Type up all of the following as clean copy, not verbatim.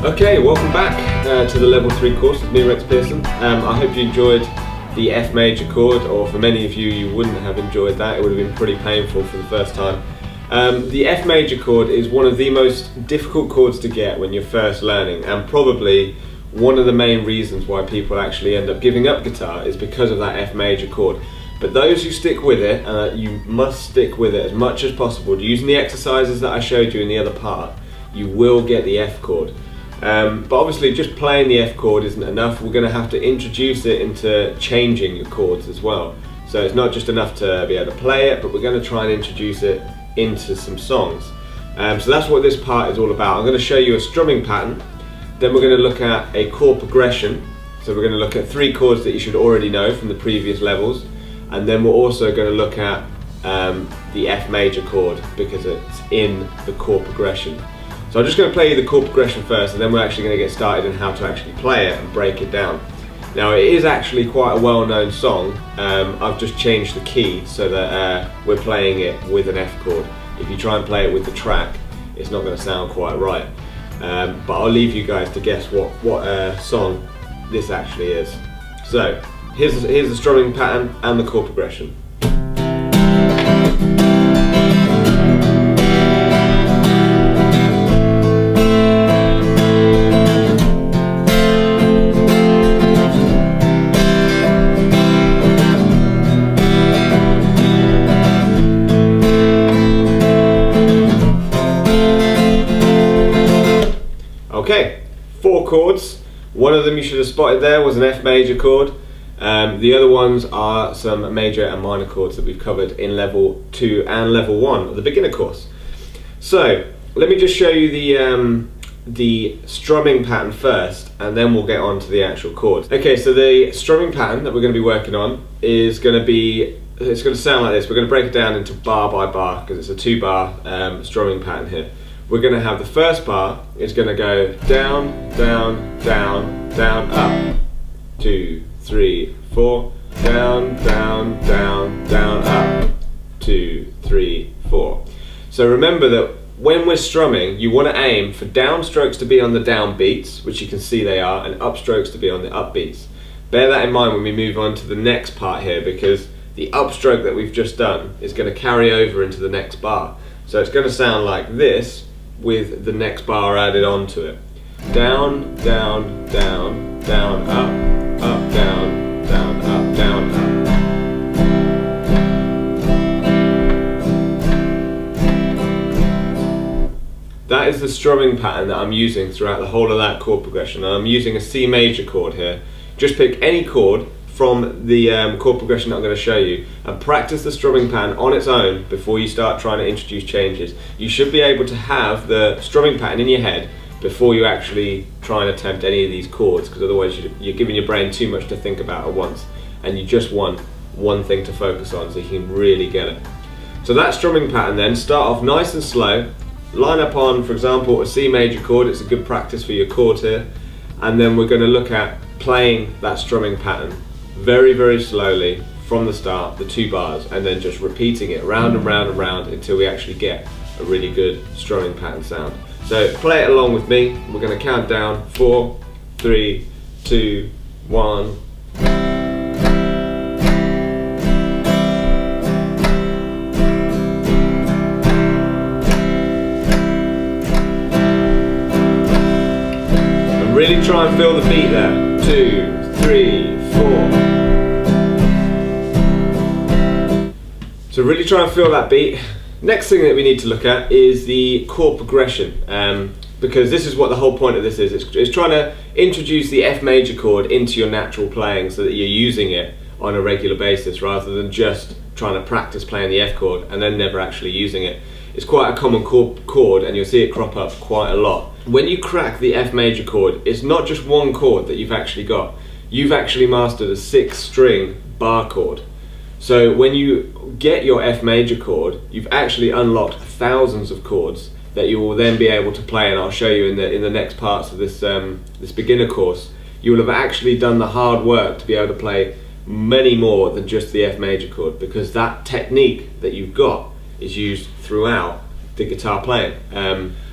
Okay, welcome back to the Level 3 course with me, Rex Pearson. I hope you enjoyed the F major chord, or for many of you, you wouldn't have enjoyed that. It would have been pretty painful for the first time. The F major chord is one of the most difficult chords to get when you're first learning, and probably one of the main reasons why people actually end up giving up guitar is because of that F major chord. But those who stick with it, you must stick with it as much as possible. Using the exercises that I showed you in the other part, you will get the F chord. But obviously just playing the F chord isn't enough. We're going to have to introduce it into changing your chords as well. So it's not just enough to be able to play it, but we're going to try and introduce it into some songs. So that's what this part is all about. I'm going to show you a strumming pattern, then we're going to look at a chord progression. So we're going to look at 3 chords that you should already know from the previous levels, and then we're also going to look at the F major chord because it's in the chord progression. So I'm just going to play you the chord progression first, and then we're actually going to get started on how to actually play it and break it down. Now it is actually quite a well-known song. I've just changed the key so that we're playing it with an F chord. If you try and play it with the track, it's not going to sound quite right. But I'll leave you guys to guess what song this actually is. So here's the strumming pattern and the chord progression. Okay, 4 chords. One of them you should have spotted there was an F major chord. The other ones are some major and minor chords that we've covered in level 2 and level 1 of the beginner course. So let me just show you the strumming pattern first, and then we'll get on to the actual chords. Okay, so the strumming pattern that we're going to be working on is going to be, it's going to sound like this. We're going to break it down into bar by bar because it's a 2-bar strumming pattern here. We're going to have the first bar, it's going to go down, down, down, down, up. 2, 3, 4. Down, down, down, down, up. 2, 3, 4. So remember that when we're strumming, you want to aim for down strokes to be on the down beats, which you can see they are, and up strokes to be on the up beats. Bear that in mind when we move on to the next part here, because the upstroke that we've just done is going to carry over into the next bar. So it's going to sound like this, with the next bar added onto it. Down, down, down, down, up, up, down, down, up, down, up. That is the strumming pattern that I'm using throughout the whole of that chord progression. I'm using a C major chord here. Just pick any chord from the chord progression that I'm going to show you and practice the strumming pattern on its own before you start trying to introduce changes. You should be able to have the strumming pattern in your head before you actually try and attempt any of these chords, because otherwise you're giving your brain too much to think about at once, and you just want one thing to focus on so you can really get it. So that strumming pattern then, start off nice and slow, line up on, for example, a C major chord. It's a good practice for your chords here, and then we're going to look at playing that strumming pattern very, very slowly from the start, the 2 bars, and then just repeating it round and round and round until we actually get a really good strumming pattern sound. So play it along with me. We're going to count down 4, 3, 2, 1. And really try and feel the beat there. 2, 3, 4. So really try and feel that beat. Next thing that we need to look at is the chord progression, because this is what the whole point of this is. It's trying to introduce the F major chord into your natural playing so that you're using it on a regular basis rather than just trying to practice playing the F chord and then never actually using it. It's quite a common chord, and you'll see it crop up quite a lot. When you crack the F major chord, it's not just one chord that you've actually got. You've actually mastered a 6-string bar chord. So when you get your F major chord, you've actually unlocked thousands of chords that you will then be able to play, and I'll show you in the next parts of this this beginner course. You will have actually done the hard work to be able to play many more than just the F major chord, because that technique that you've got is used throughout the guitar playing.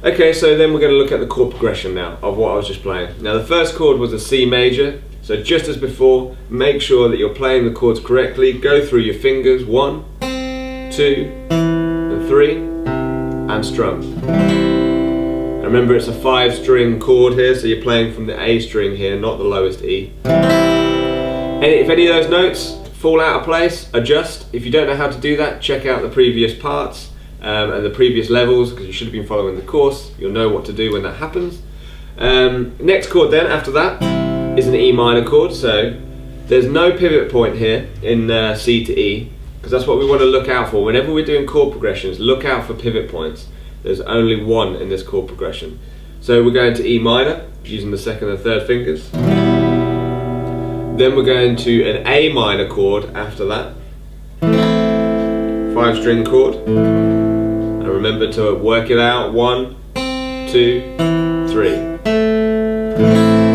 Okay, so then we're going to look at the chord progression now of what I was just playing. Now the first chord was a C major, so just as before, make sure that you're playing the chords correctly. Go through your fingers, 1, 2, and 3, and strum. And remember, it's a 5-string chord here, so you're playing from the A string here, not the lowest E. If any of those notes fall out of place, adjust. If you don't know how to do that, check out the previous parts and the previous levels, because you should have been following the course. You'll know what to do when that happens. Next chord then, after that, is an E minor chord, so there's no pivot point here in C to E, because that's what we want to look out for. Whenever we're doing chord progressions, look out for pivot points. There's only one in this chord progression. So we're going to E minor, using the second and third fingers. Then we're going to an A minor chord after that. 5-string chord. And remember to work it out, 1, 2, 3.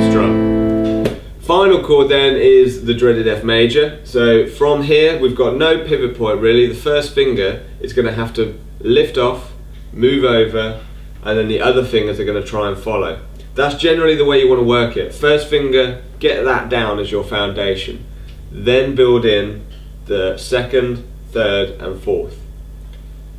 Strum. Final chord then is the dreaded F major. So from here we've got no pivot point really. The first finger is going to have to lift off, move over, and then the other fingers are going to try and follow. That's generally the way you want to work it. First finger, get that down as your foundation. Then build in the second, third, and fourth.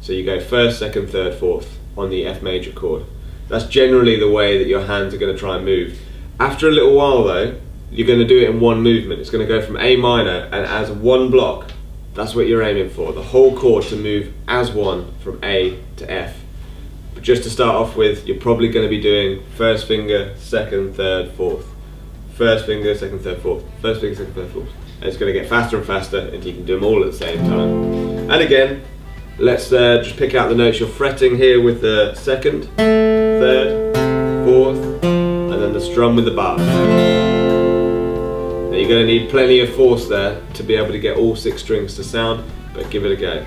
So you go first, second, third, fourth on the F major chord. That's generally the way that your hands are going to try and move. After a little while though, you're going to do it in one movement. It's going to go from A minor and as one block. That's what you're aiming for, the whole chord to move as one from A to F. But just to start off with, you're probably going to be doing first finger, second, third, fourth. First finger, second, third, fourth. First finger, second, third, fourth. And it's going to get faster and faster until you can do them all at the same time. And again, let's just pick out the notes you're fretting here with the second, third, fourth, and then the strum with the bar. Now you're going to need plenty of force there to be able to get all 6 strings to sound, but give it a go.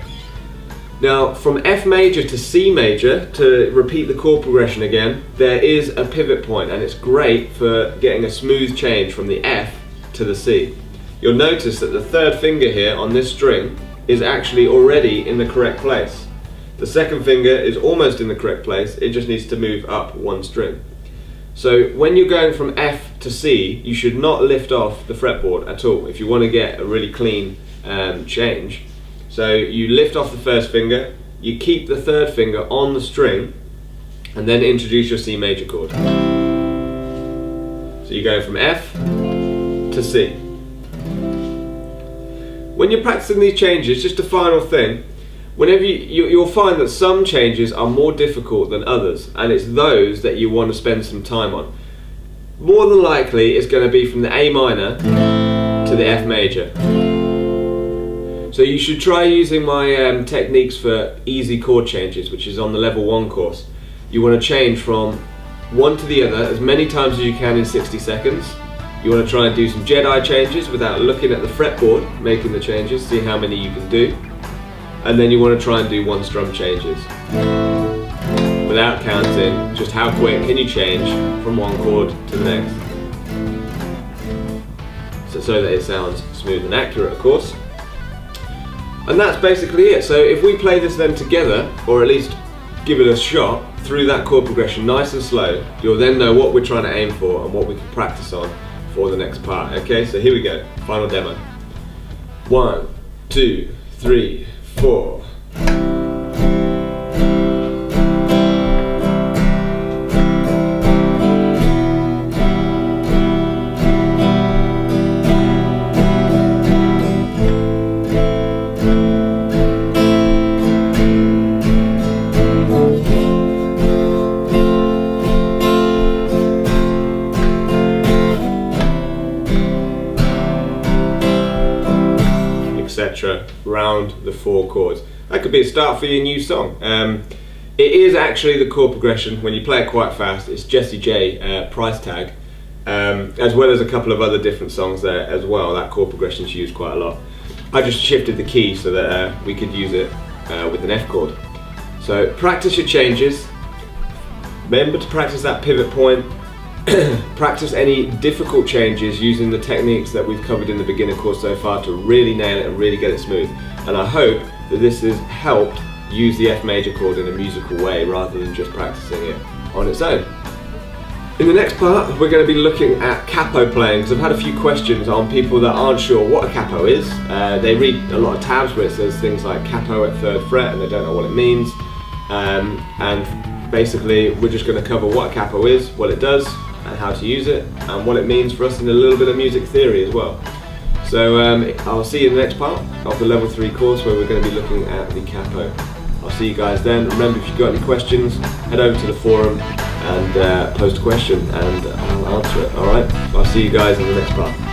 Now from F major to C major, to repeat the chord progression again, there is a pivot point and it's great for getting a smooth change from the F to the C. You'll notice that the third finger here on this string is actually already in the correct place. The second finger is almost in the correct place, it just needs to move up one string. So when you're going from F to C, you should not lift off the fretboard at all if you want to get a really clean change. So you lift off the first finger, you keep the third finger on the string, and then introduce your C major chord. So you go from F to C. When you're practicing these changes, just a final thing, whenever you'll find that some changes are more difficult than others, and it's those that you want to spend some time on. More than likely it's going to be from the A minor to the F major. So you should try using my techniques for easy chord changes, which is on the level 1 course. You want to change from one to the other as many times as you can in 60 seconds. You want to try and do some Jedi changes without looking at the fretboard, making the changes, see how many you can do. And then you want to try and do 1 strum changes. Without counting, just how quick can you change from one chord to the next. So that it sounds smooth and accurate, of course. And that's basically it. So if we play this then together, or at least give it a shot through that chord progression nice and slow, you'll then know what we're trying to aim for and what we can practice on for the next part. Okay, so here we go, final demo. 1, 2, 3, 4. Round the 4 chords. That could be a start for your new song. It is actually the chord progression. When you play it quite fast, it's Jessie J Price Tag, as well as a couple of other different songs there as well. That chord progression is used quite a lot. I just shifted the key so that we could use it with an F chord. So practice your changes. Remember to practice that pivot point. Practice any difficult changes using the techniques that we've covered in the beginner course so far to really nail it and really get it smooth. And I hope that this has helped use the F major chord in a musical way rather than just practicing it on its own. In the next part, we're going to be looking at capo playing, because I've had a few questions on people that aren't sure what a capo is. They read a lot of tabs where it says things like capo at 3rd fret and they don't know what it means. And basically we're just going to cover what a capo is, what it does and how to use it, and what it means for us in a little bit of music theory as well. So I'll see you in the next part of the level 3 course where we're going to be looking at the capo. I'll see you guys then. Remember, if you've got any questions, head over to the forum and post a question and I'll answer it. Alright, I'll see you guys in the next part.